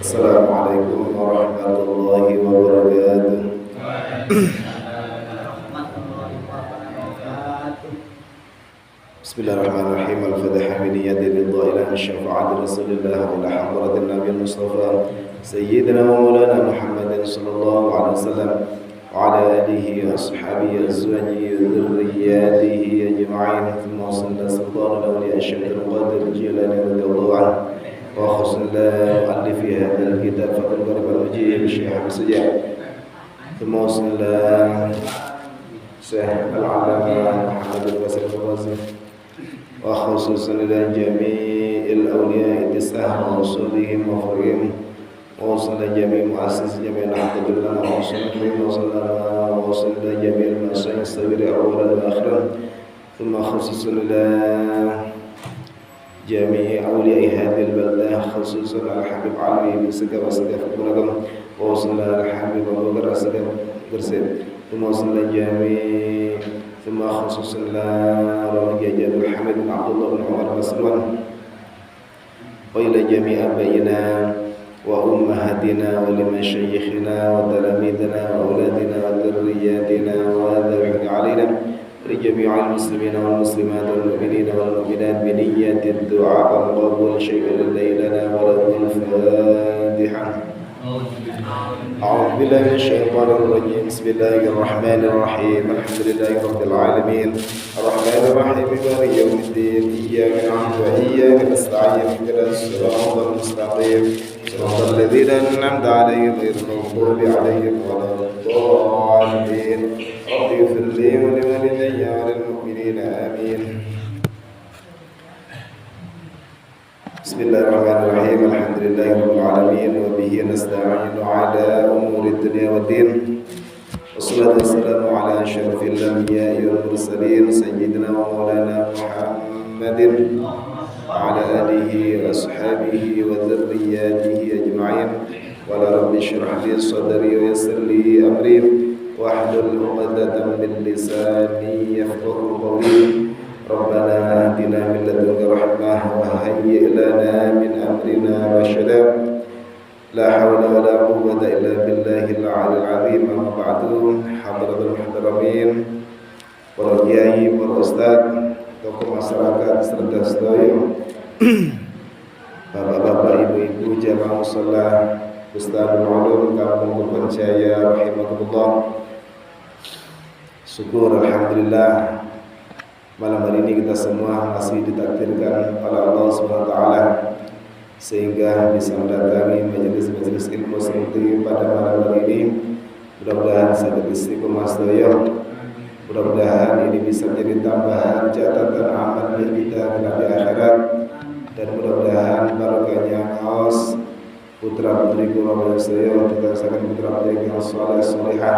Assalamualaikum warahmatullahi wabarakatuh. Bismillahirrahmanirrahim. Al-Fatihah bi niyyati ridha ila syafa'ati Rasulillah wa ila hadratin Nabi Mustafa Sayyidina wa Maulana Muhammadin sallallahu alaihi wasallam wa ala alihi wa ashabihi azwajihi wa dhurriyyatihi ajma'in. Thumma sallallahu sultanul awliya Syekh Al-Qadir Jilani radhiyallahu anhu وخص الله مؤلف هذا الكتاب فقد ضرب الوجيه بالشيخ بسجع ثم وصل شيخ العلامة محمد البصري الرازي وخصوصا إلى جميع الأولياء تسعة ووصولهم وفرهم ووصل جميع مؤسس جميع عبد الله ووصل إلى جميع المشايخ الصغير أولا وآخرا ثم خصوصا إلى جميع أولياء هذه البلدة خصوصا الحبيب علي بن سكة وسكة فقركم ووصل الحبيب أبو بكر سكة قرسين ثم وصل جميع ثم خصوصا رمجة جابر الحميد بن عبد الله بن عمر مسلمان وإلى جميع أبائنا وأمهاتنا ولمشايخنا وتلاميذنا وأولادنا وذرياتنا وذوينا علينا لجميع المسلمين والمسلمات والمؤمنين والمؤمنات بنية الدعاء والقبول شيء لنا ولهم الفاتحة. أعوذ بالله من الشيطان الرجيم. بسم الله الرحمن الرحيم. الحمد لله رب العالمين الرحمن الرحيم مالك يوم الدين إياك نعبد وإياك نستعين اهدنا الصراط المستقيم صراط الذين أنعمت عليهم غير المغضوب عليهم ولا الضالين. رب اغفر لي ولوالدي وللمؤمنين آمين. بسم الله الرحمن الرحيم. الحمد لله رب العالمين وبه نستعين على أمور الدنيا والدين والصلاة والسلام على أشرف الأنبياء والمرسلين سيدنا ومولانا محمد وعلى آله وأصحابه وذرياته أجمعين. ولا رب اشرح لي صدري ويسر لي أمري واحلل عقدة من لساني يفقهوا قولي. ربنا آتنا من لدنك رحمة وهيئ لنا من أمرنا رشدا. لا حول ولا قوة إلا بالله العلي العظيم. أما بعد حضرة المحترمين para kiai, para ustaz, tokoh masyarakat serta sedaya bapak-bapak, ibu-ibu, jamaah mushola Ustadzul Ulum Kampung Kurban Jaya rahimakumullah. Syukur alhamdulillah malam hari ini kita semua masih ditakdirkan oleh Allah Subhanahu wa taala sehingga bisa mendatangi majelis-majelis ilmu seperti pada malam hari ini. Mudah-mudahan saged istiqomah sedaya. Mudah-mudahan ini bisa menjadi tambahan catatan amal kita di akhirat, dan mudah-mudahan barokahnya ngaos putra-putri kula sedaya ditasaken putra-putri yang saleh salihah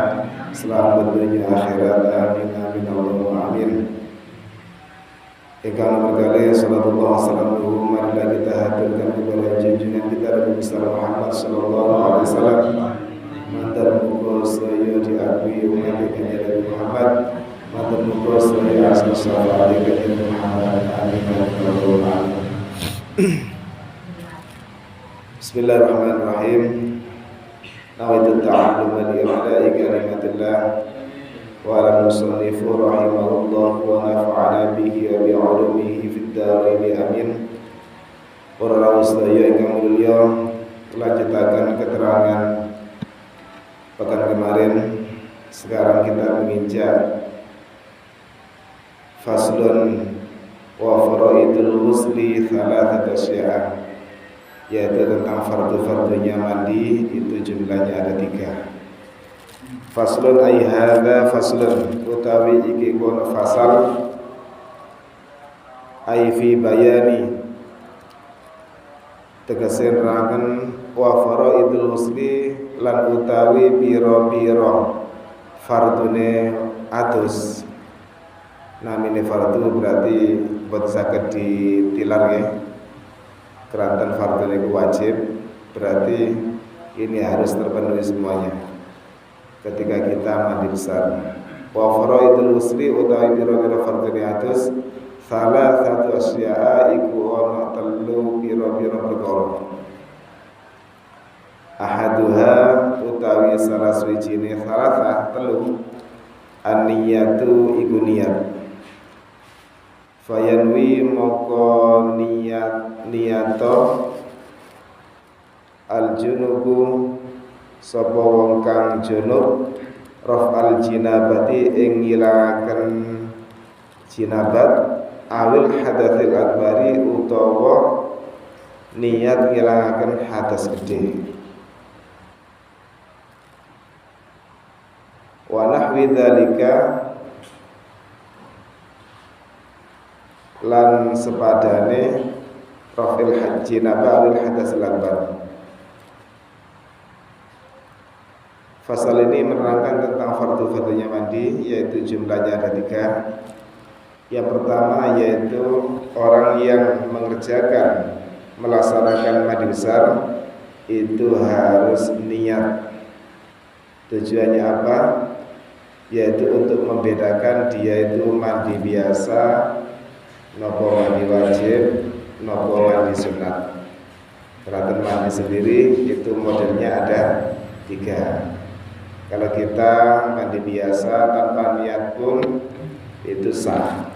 selamat dunia akhirat. Amin amin Allahumma amin. Ingkang berkali sallallahu wasallam marilah kita haturkan kepada junjungan kita Nabi besar Muhammad sallallahu alaihi wasallam. Mantar muga sedaya diakui umat Nabi Muhammad, mantar muga sedaya asal sahabat Nabi Muhammad. Amin Allahumma amin. Bismillahirrahmanirrahim. Nawaitu ta'alluma li'a'la'i kalimatillah wa ala musannifu rahimahullah wa nafa'ana bihi wa bi'ulumihi fid dharaini amin. Para rawuh sedaya ingkang mulya, kelanjutaken keterangan pekan kemarin. Sekarang kita menginjak faslun wa faraidul ghusli thalathatu asya'a, yaitu tentang fardu-fardunya mandi. Itu jumlahnya ada 3. Faslun ay hadza faslun utawi iki kono fasal ay fi bayani tegese nerangaken wa faraidul ghusli lan utawi pira-pira fardune adus. Namine fardu berarti buat saged ditilar nggih. Kerantan fardu itu wajib, berarti ini harus terpenuhi semuanya ketika kita mandi besar. Wa faraidul ghusli utawi pira-pira fardune adus salah satu asya'a iku ana telu pira-pira perkara. ahaduha utawi salah suwijine salasah telu an-niyatu iku niat fayanwi moko niyato al-junubu sapa wong kang junub raf'al jinabati ing ngilangaken jinabat awil hadatsil akbari utawa niat ngilangaken hadas gede. Wa nahwi dzalika lan sepadane raf'il jinabah awil hadatsil akbar. Pasal ini menerangkan tentang fardu-fardunya mandi, yaitu jumlahnya ada 3. Yang pertama yaitu orang yang mengerjakan melaksanakan mandi besar itu harus niat. Tujuannya apa? Yaitu untuk membedakan dia itu mandi biasa, nopo mandi wajib, nopo mandi sunat. Karena mandi sendiri itu modelnya ada 3. Kalau kita mandi biasa tanpa niat pun itu sah.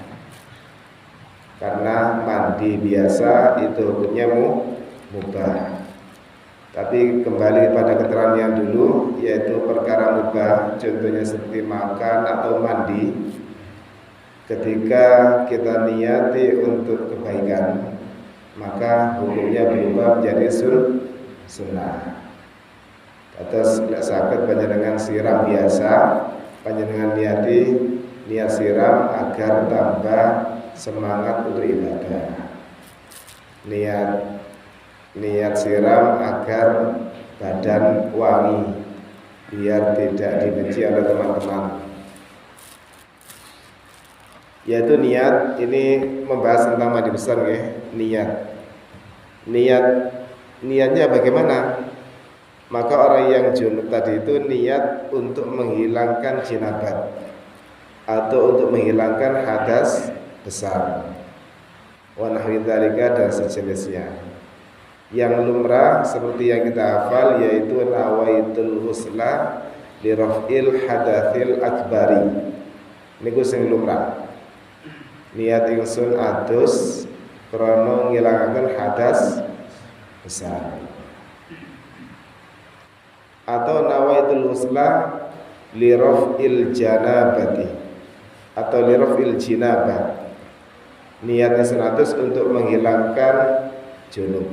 Karena mandi biasa itu hukumnya mubah. Tapi kembali pada keterangan yang dulu, yaitu perkara mubah, contohnya seperti makan atau mandi. Ketika kita niati untuk kebaikan, maka hukumnya berubah menjadi sunnah. Atas tidak sakit panjenengan siram biasa, panjenengan niat siram agar tambah semangat untuk ibadah. Niat siram agar badan wangi, biar tidak dibenci oleh teman-teman. Yaitu niat ini membahas tentang mandi besar ya. Niatnya bagaimana? Maka orang yang junub tadi itu niat untuk menghilangkan jinabat atau untuk menghilangkan hadas besar, wa nahwi dzalika dan sejenisnya. Yang lumrah seperti yang kita hafal yaitu nawaitul husla li raf'il hadatsil akbari. Niku sing lumrah. Niat ingsun adus krana ngilangaken hadas besar. Atau nawaitul husla li raf'il janabati atau li raf'il jinabah. Niatnya senatus untuk menghilangkan junub.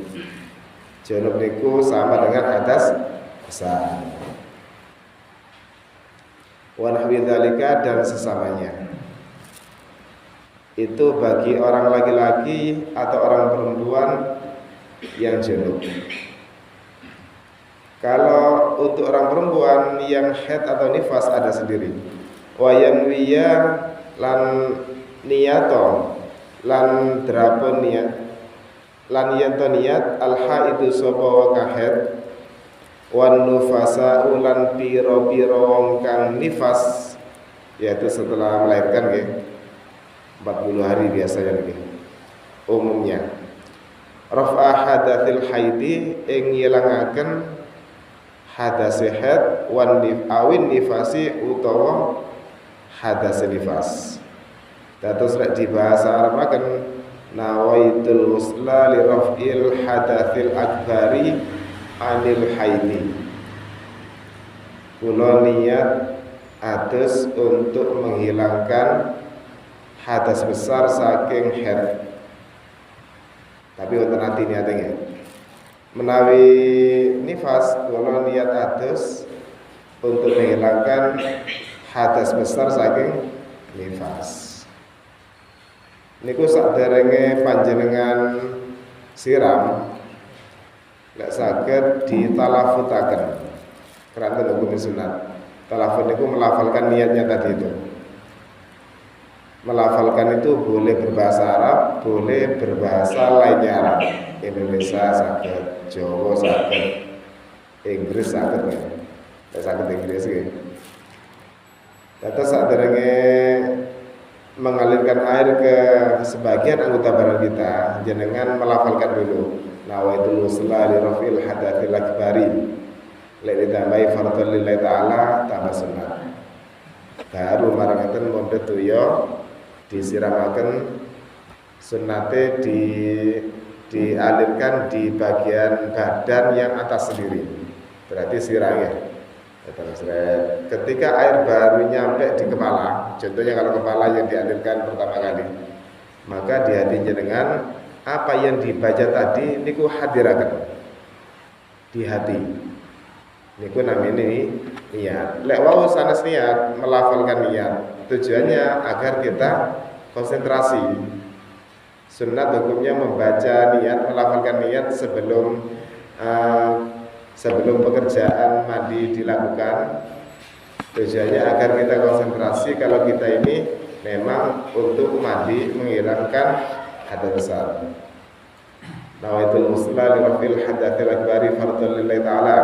Junub niku sama dengan hadas besar. Wa nahwi dzalika dan sesamanya. Itu bagi orang laki-laki atau orang perempuan yang junub. Kalau untuk orang perempuan yang haid atau nifas ada sendiri. Wa yanwiya lan niyato lan drapun niat lan yanto niat al haidu sapa wa haid wan nufasa ulan pira-pira wong kang nifas, yaitu setelah melahirkan nggih 40 hari biasanya nggih umumnya. Rafa hadatsil haidi ing ngilangaken hadas haid wan awin nifasi utawa hadas nifas. Terus di bahasa Arab kan nawaitul husla li raf'il hadatsil akbari anil haidi. Kula niat adus untuk menghilangkan hadas besar saking haid. Tapi wonten ati niatnya. Menawi nifas kula niat adus untuk menghilangkan hadas besar saking nifas. Niku saderenge panjenengan siram lek saged ditalafutaken keranten hukum sunat. Talafut niku melafalkan niatnya tadi itu. Melafalkan itu boleh berbahasa Arab, boleh berbahasa lainnya Arab. Indonesia saged, Jawa saged, Inggris saged ya. Lek saged Inggris nggih. Terus saderenge mengalirkan air ke sebagian anggota badan kita, jenengan melafalkan dulu nawaitul husla li raf'il hadatsil akbari. lek ditambahi fardhu lillahi ta'ala tambah sunat. Baru marangaken mondhet toya disiramaken sunnate dialirkan di bagian badan yang atas sendiri. Berarti sirahnya. Ketika air baru nyampe di kepala, contohnya kalau kepala yang dialirkan pertama kali, maka di hati jenengan apa yang dibaca tadi niku hadiraken di hati. Niku namanya niat. Lek wau sanes niat, melafalkan niat. Tujuannya agar kita konsentrasi. Sunnat hukumnya membaca niat, melafalkan niat sebelum pekerjaan mandi dilakukan. Tujuannya agar kita konsentrasi kalau kita ini memang untuk mandi menghilangkan hadas besar. Nawaitul musla li rafil hadatsil akbari fardhu lillahi ta'ala.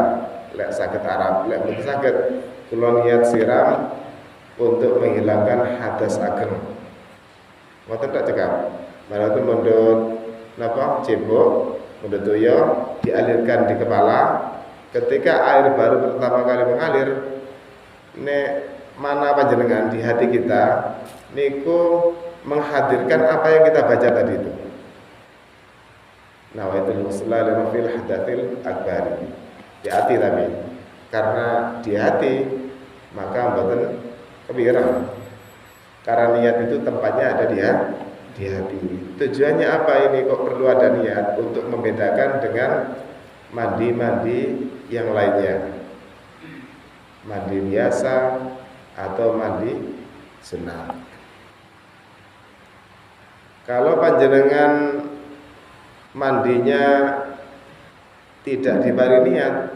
Lek saged Arab, lek mboten saged kula niat siram untuk menghilangkan hadas ageng. Mboten tak cekap. Malah mondot napa cebok, mondot toya dialirkan di kepala. Ketika air baru pertama kali mengalir, nek mana panjenengan di hati kita niku menghadirkan apa yang kita baca tadi itu. Nawaitul musla li rafil hadatsil akbari. Di hati tapi karena di hati maka mboten kepikiran. Karena niat itu tempatnya ada di hati. Tujuannya apa ini kok perlu ada niat untuk membedakan dengan mandi-mandi yang lainnya, mandi biasa atau mandi sunat. Kalau panjenengan mandinya tidak dibari niat,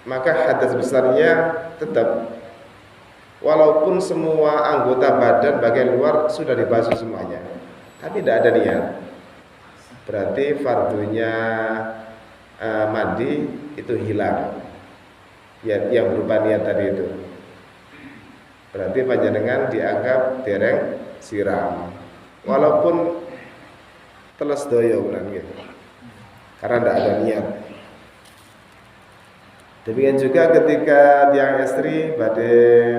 maka hadas besarnya tetap, walaupun semua anggota badan bagian luar sudah dibasuh semuanya, tapi tidak ada niat. Berarti fardunya mandi itu hilang, ya, yang berupa niat tadi itu. Berarti panjenengan dianggap dereng siram, walaupun teles doyo gitu, karena tidak ada niat. Demikian juga ketika tiang istri badai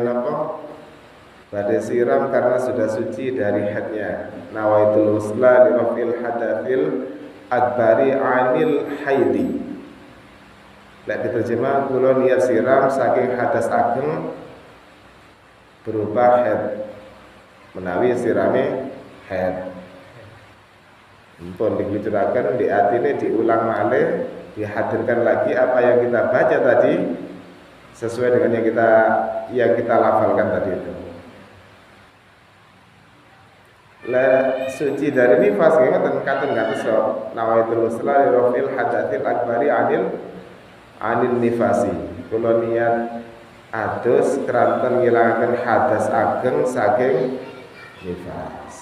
siram karena sudah suci dari haidnya. Nawaitul usla li rafil hadatsil akbari anil haidi. Lek diterjemah kula niat siram saking hadas ageng berupa haid, menawi sirame haid. Pun diklucuraken di atine diulang malih, dihadirkan lagi apa yang kita baca tadi sesuai dengan yang kita lafalkan tadi itu. La suci dari nifas ngoten katen ngatos nawaitul usla li rafil hadatsil akbari anil nifasi. Kula niat adus keranten ngilangaken hadas ageng saking nifas.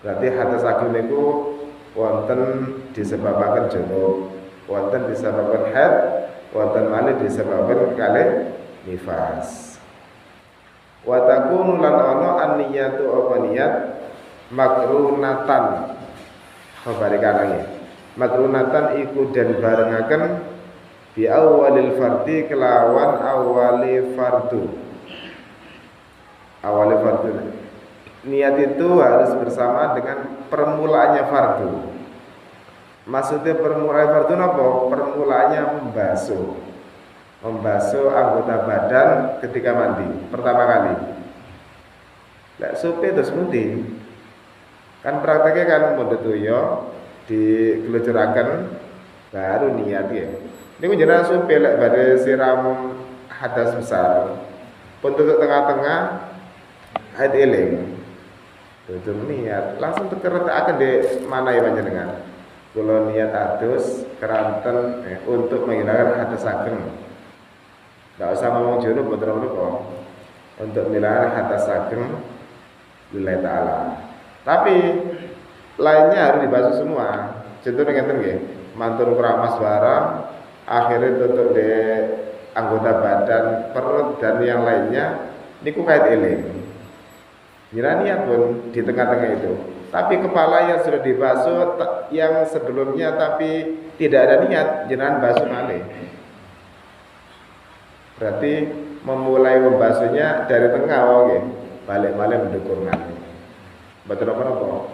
Berarti hadas ageng niku wonten disebabaken junub, wonten disebabkan haid, wonten malih disebabkan kalih nifas. Wa takunu lan ana an-niyatu apa niat makrunatan khabari kanange. Makrunatan iku den barengaken bi awalil fardhi kelawan awali fardu. Awali fardu. Niat itu harus bersama dengan permulaannya fardu. Maksudnya permulaan fardu apa? Permulaannya membasuh anggota badan ketika mandi pertama kali. Lek supe terus mundi. Kan prakteknya kan mondhet toya dikelucuraken baru niat ya. Niku jenengan supe lek badhe siram hadas besar. Pun tutuk tengah-tengah haid eling. Itu niat langsung terkeretakan di mana ya panjenengan. Kula niat adus keranten untuk menghilangkan hadas ageng. Enggak usah ngomong junub betul kok. Untuk menghilangkan hadas ageng lillahi ta'ala. Tapi lainnya harus dibasuh semua. Contohnya ngeten nggih, mantun keramas barang akhirnya tutup di anggota badan, perut dan yang lainnya niku kait eling. Jira niat pun di tengah-tengah itu. Tapi kepala yang sudah dibasuh yang sebelumnya tapi tidak ada niat, jenengan basuh malih. Berarti memulai membasuhnya dari tengah oke. Balik-balik mendukung nanti. Betul apa?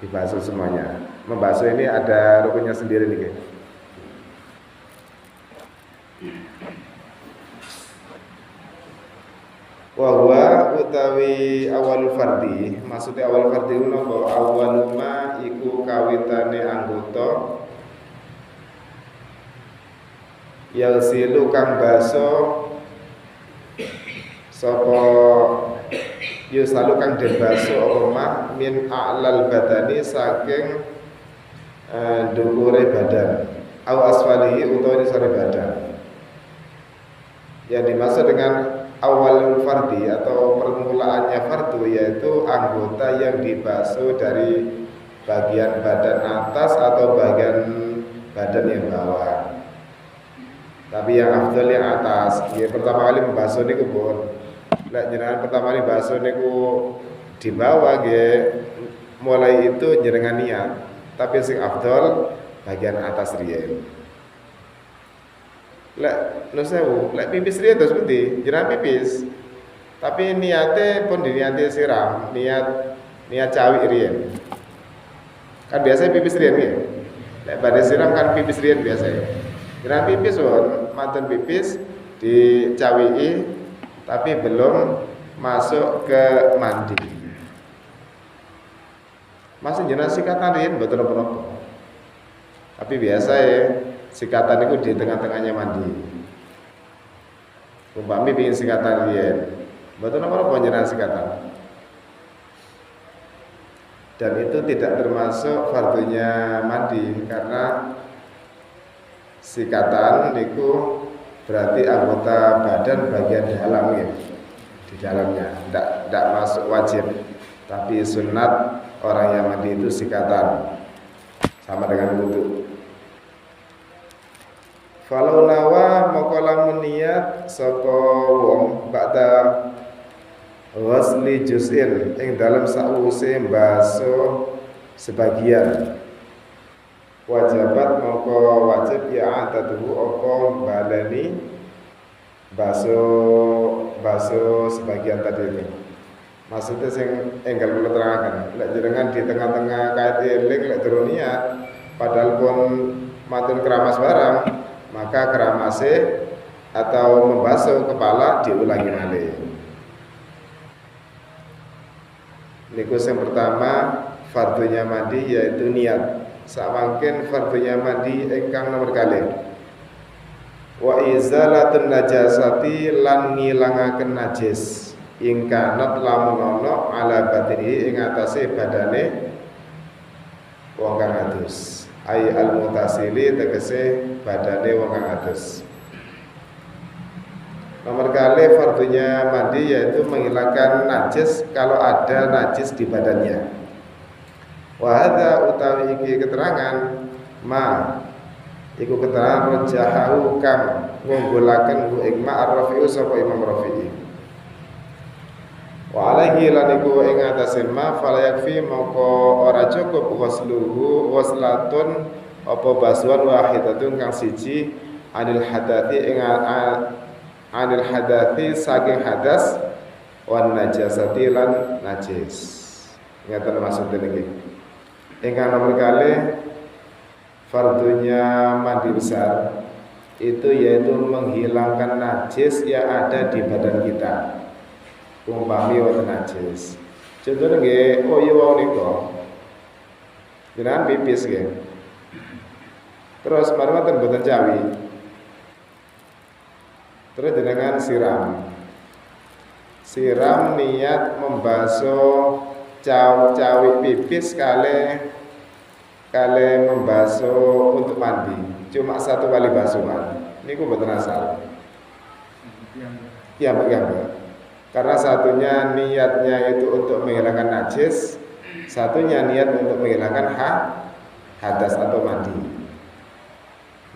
Dibasuh semuanya. Membasuh ini ada rukunnya sendiri nih. Wahwa utawi awal fardi, maksudnya awal fardi itu nopo awaluma iku kawitane anggota yalsilu kang baso sapa yusalu kang den baso omah min a'lal badani saking dhuwure badan au asfalihi utawa nisare badan. Yang dimaksud dengan awalul fardi atau permulaannya fardu yaitu anggota yang dibasuh dari bagian badan atas atau bagian badan yang bawah. Tapi yang afdal yang atas. Ya pertama kali membasuh niku pun. Lek jenengan pertama kali basuh niku di bawah nggih mulai itu jenengan niat. Tapi sing afdal bagian atas riyen. Lek nusewu, lek pipis riyen terus pundi? Jenengan pipis. Tapi niate pun diniati siram, niat cawik riyen. Kan biasa pipis riyen nggih. Lek badhe siram kan pipis riyen biasa. Jenengan pipis pun mantun pipis dicawiki tapi belum masuk ke mandi. Masih jenengan sikatan riyen mboten napa-napa. Tapi biasa ya sikatan itu di tengah-tengahnya mandi. Umpami pingin sikatan riyen, mboten napa-napa jenengan sikatan. Dan itu tidak termasuk fardunya mandi karena sikatan niku berarti anggota badan bagian dalam ya. Di dalamnya tidak masuk wajib. Tapi sunat orang yang mandi itu sikatan sama dengan wudu. Falau nawa moko lamun niat saka wong ba'da ghusli juz'in ing dalem sawise mbasuh sebagian wajibat moko wajib ya atatuhu apa baleni basuh sebagian tadi ini. Maksudnya sing enggal kula terangaken lek jenengan di tengah-tengah kait eling lek durung niat padahal pun matun keramas barang maka keramase atau membasuh kepala diulangi malih. Niku yang pertama fardunya mandi yaitu niat. Samangken fardunya mandi ingkang nomor kalih. Wa izalatun najasati lan ngilangaken najis. Ingkanat lamun ana ala batini ing atase badane wong kang adus. Ai al-mutasili tegese badane wong kang adus. Nomor kali fardunya mandi yaitu menghilangkan najis kalau ada najis di badannya. Wa hadza utawi iki keterangan ma iku keterangan rajahu kang ngunggulaken ku ing ma'ar-rafi'u sapa Imam Rafi'i. Wa alaihi lan iku ing atase ma fala yakfi mongko ora cukup wasluhu waslatun apa basuhan wahidatun kang siji anil hadathi ing anil hadathi saking hadas wan najasati lan najis. Ngaten maksud niki. Ingkang nomor kali fardunya mandi besar itu yaitu menghilangkan najis yang ada di badan kita. Umpami wonten najis. Contohnya nggih, oh iya wau nika. Jenengan pipis nggih. Terus mari wonten boten cawi. Terus jenengan siram. Siram niat membasuh cawi pipis kali membasuh untuk mandi. Cuma satu kali basuhan. Niku boten asal. Ya, Mbak. Karena satunya niatnya itu untuk menghilangkan najis, satunya niat untuk menghilangkan hadas atau mandi.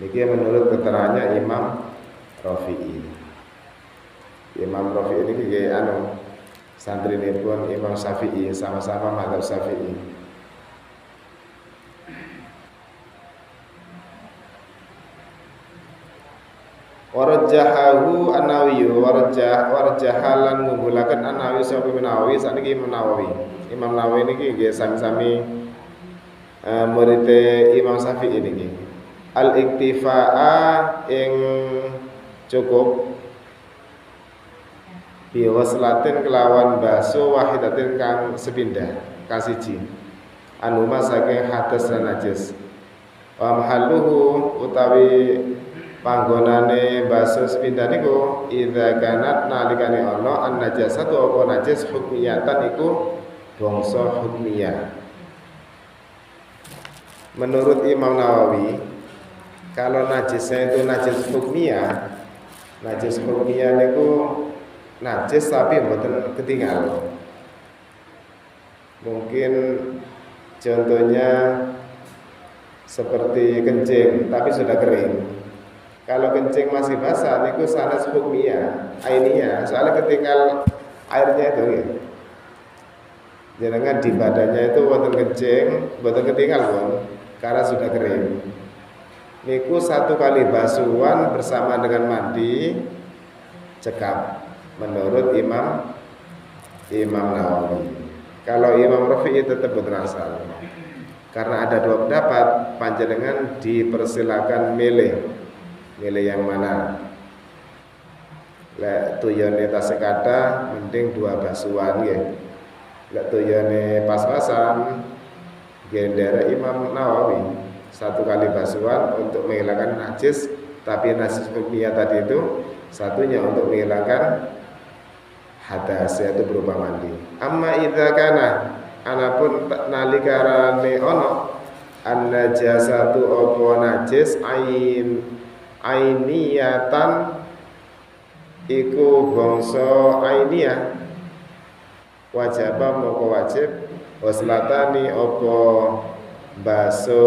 Ini menurut keterangannya Imam Rafi'i. Imam Rafi'i ini kayak santri ini pun Imam Syafi'i, sama-sama mazhab Syafi'i. Warjahahu An-Nawawi warjahalan ngunggulaken An-Nawawi sapa menawi sakniki Imam Nawawi niki nggih sami-sami murid Imam Syafi'i niki al-iktifaa ing cukup biwaslatin kelawan baso wahidatin kang sepindah kang siji anuma saking hadas lan najis wa mahalluhu utawi panggonane baso sepindah niku idza kanat nalikane ana an najasatu apa najis hukmiyatan iku bangsa hukmiyah. Menurut Imam Nawawi kalau najisnya itu najis hukmiyah niku najis tapi mboten ketinggal. Mungkin contohnya seperti kencing tapi sudah kering. Kalau kencing masih basah niku sanes hukmiyah, ainiyah, soalnya ketinggal airnya itu ya. Jangan di badannya itu wonten kencing, mboten ketinggal pun karena sudah kering. Niku satu kali basuhan bersama dengan mandi cekap menurut Imam Nawawi. Kalau Imam Rafi'i tetap berasal. Karena ada dua pendapat, panjenengan dipersilakan milih yang mana. Lek tuyone tasih kathah mending dua basuhan nggih. Lek tuyone pas-pasan gendera Imam Nawawi satu kali basuhan untuk menghilangkan najis, tapi najis hukmiyah tadi itu satunya untuk menghilangkan hadas yaitu berupa mandi. Amma idza kana anapun nalikarane ono an najasatu apa najis ainiyatan iku bangsa ainiyah wajaba moko wajib waslatani apa baso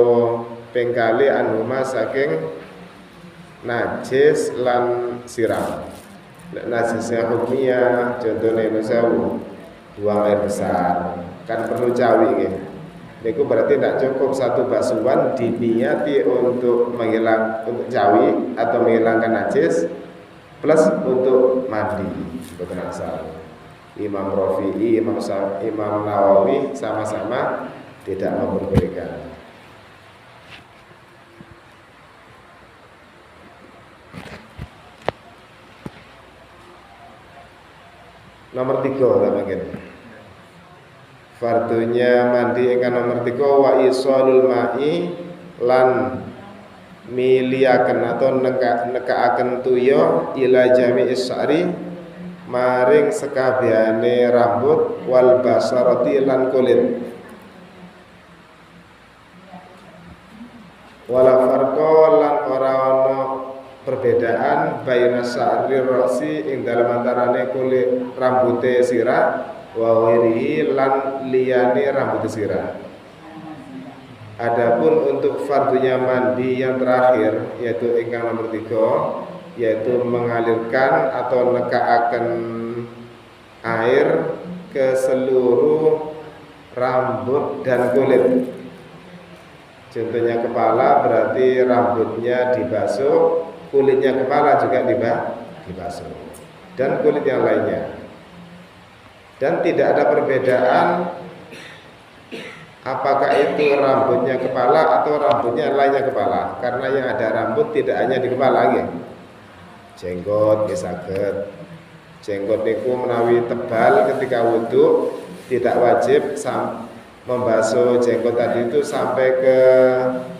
pengkali anuma saking najis lan siram. Najisnya hukmiyah contohnya misalnya buang air besar kan perlu cawi nggih. Niku berarti tidak cukup satu basuhan diniati untuk cawi atau menghilangkan najis plus untuk mandi. Betul asal. Imam Rafi'i, Imam Nawawi sama-sama tidak memperbolehkan. Nomor 3 mungkin. Fardunya mandi ingkang nomor 3 wa isalul ma'i lan miliaken atau nekaaken tuya ila jami'is sa'ri maring sekabehane rambut wal basarati lan kulit. Wala farqa lan ora ana perbedaan baina sa'ri rasi ing dalem antarane kulit rambute sirah wa ghairihi lan liyane rambute sirah. Adapun untuk fardunya mandi yang terakhir yaitu ingkang nomor 3 yaitu mengalirkan atau nekaaken air ke seluruh rambut dan kulit. Contohnya kepala berarti rambutnya dibasuh, kulitnya kepala juga dibasuh, dan kulit yang lainnya. Dan tidak ada perbedaan apakah itu rambutnya kepala atau rambutnya lainnya kepala, karena yang ada rambut tidak hanya di kepala nggih. Jenggot saged. Jenggot niku menawi tebal ketika wudu tidak wajib membasuh jenggot tadi itu sampai ke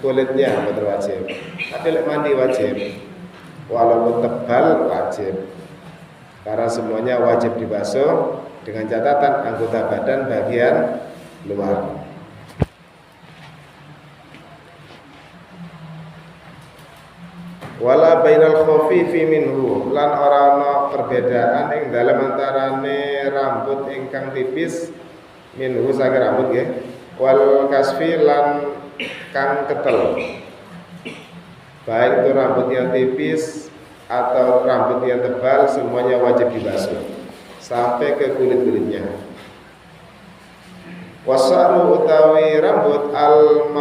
kulitnya, betul wajib. Tapi lek mandi wajib. Walaupun tebal wajib. Karena semuanya wajib dibasuh dengan catatan anggota badan bagian luar. Wala bainal khafifi minhu lan ora ana perbedaan ing dalem antarane rambut ingkang tipis minhu saking rambut nggih wal kasfi lan kang ketel. Baik itu rambut yang tipis atau rambut yang tebal semuanya wajib dibasuh sampai ke kulit-kulitnya. Wasaru utawi rambut al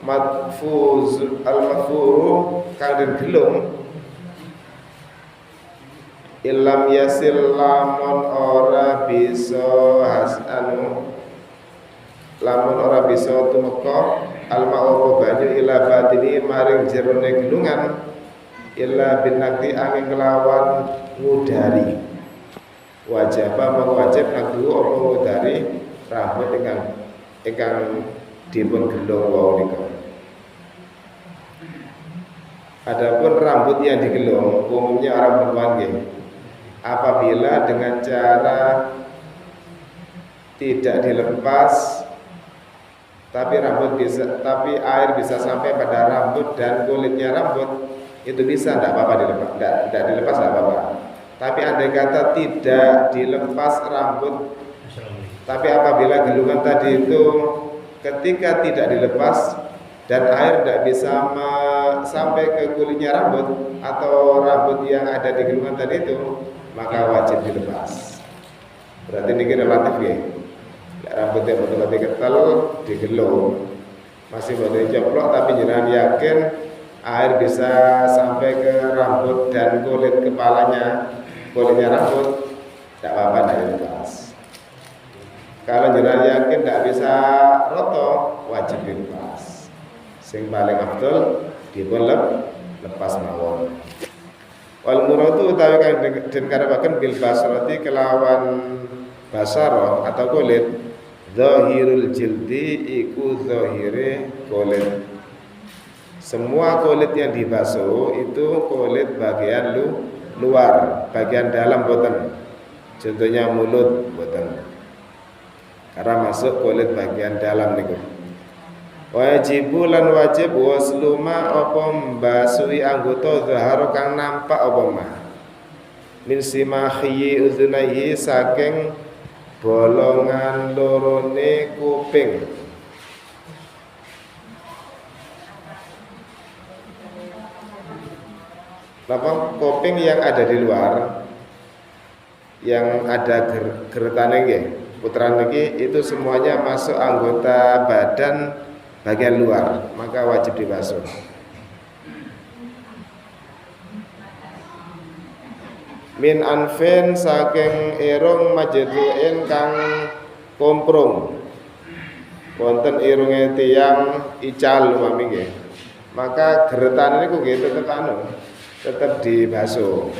madfuz al-madfuru kang den gelung ilam yasil lamun ora bisa lamun ora bisa tumeka al-ma'u banyu ila batini maring jerone gelungan illa binakti angin kelawan ngudari wajib mengwajib nagu apa ngudari rambut ingkang dipun gelung wau nika. Adapun rambut yang digelung umumnya orang perempuan nggih apabila dengan cara tidak dilepas tapi air bisa sampai pada rambut dan kulitnya rambut itu bisa, tidak apa-apa dilepas, tidak dilepas tidak apa-apa. Tapi andai kata tidak dilepas rambut, tapi apabila gelungan tadi itu ketika tidak dilepas dan air tidak bisa sampai ke kulitnya rambut atau rambut yang ada di gelungan tadi itu, maka wajib dilepas. Berarti ini relatif ya. Rambutnya betul-betul kental digelung, masih boleh coplok tapi jenengan yakin air bisa sampai ke rambut dan kulitnya rambut, tidak apa-apa, tidak dilepas. Kalau jenengan yakin tidak bisa roto, wajib dilepas. Sing paling afdol dipun lepas mawon. Wal muradu utawi kang den karepaken bil basrati kelawan basarah atau kulit zahirul jildi iku zahire kulit. Semua kulit yang dibasuh itu kulit bagian luar, bagian dalam boten. Contohnya mulut boten. Karena masuk kulit bagian dalam niku. Wajibu lan wajib wasluma apa mbasuhi anggota zahar kang nampak apa mah. Min simahi uzunaihi saking bolongan lorone kuping. Kuping yang ada di luar, yang ada geretane nggih, putaran niki itu semuanya masuk anggota badan bagian luar, maka wajib dibasuh. Min anfin saking irung majduin kang komprong. Wonten irunge tiyang ical mami nggih. Maka geretan niku nggih tetep dibasuh.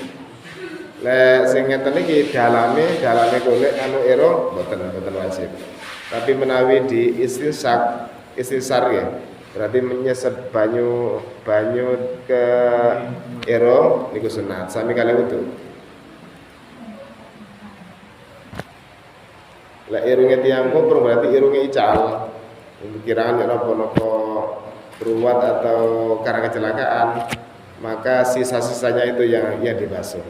Lek sing ngeten iki dalame kulit anu irung boten wajib. Tapi menawi di istisar ya, berarti menyesep banyu ke irung niku sunat sami kali wudu. Lek irunge tiyang komprong berarti irunge ical. Kiraan nek napa ruwat atau karena kecelakaan, maka sisa-sisanya itu yang dibasuh.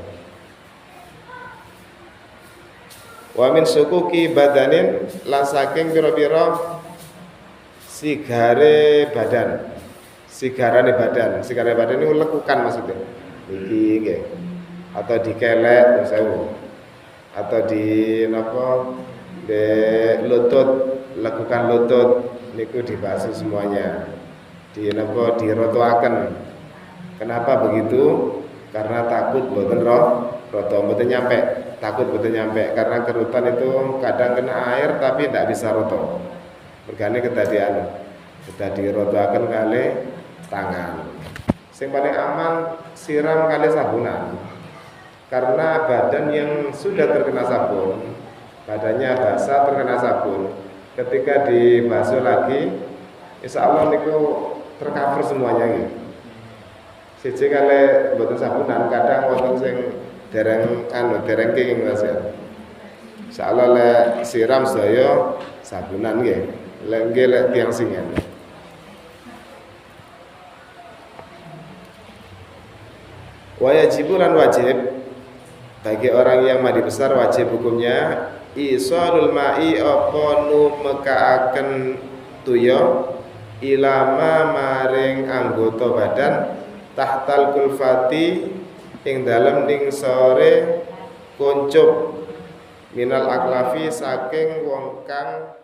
Wa min sukuki badanin lan saking pira-pira sigarane badan ini lekukan maksudnya. Iki nggih. Atau dikelek sewu. Atau di lutut, lekukan lutut niku dibasuh semuanya. Dirotoaken. Kenapa begitu? Karena takut boten boten nyampe. Takut boten nyampe karena kerutan itu kadang kena air tapi tidak bisa roto. Mergane kita dirotoaken kali tangan. Sing paling aman siram kali sabunan. Karena badan yang sudah terkena sabun, badannya basah terkena sabun, ketika dibasuh lagi, insya Allah niku tercover semuanya gitu. Siji kali mboten sabunan, kadang wonten sing dereng kenging Mas ya. Insyaallah lek siram sedaya sabunan nggih. Lek tiang singan. Wajib lan wajib bagi orang yang mandi besar wajib hukumnya isalul ma'i apa numekaaken tuya ilama maring anggota badan tahtal kulfati ing dalem ning sore kuncup minal aklafi saking wong kang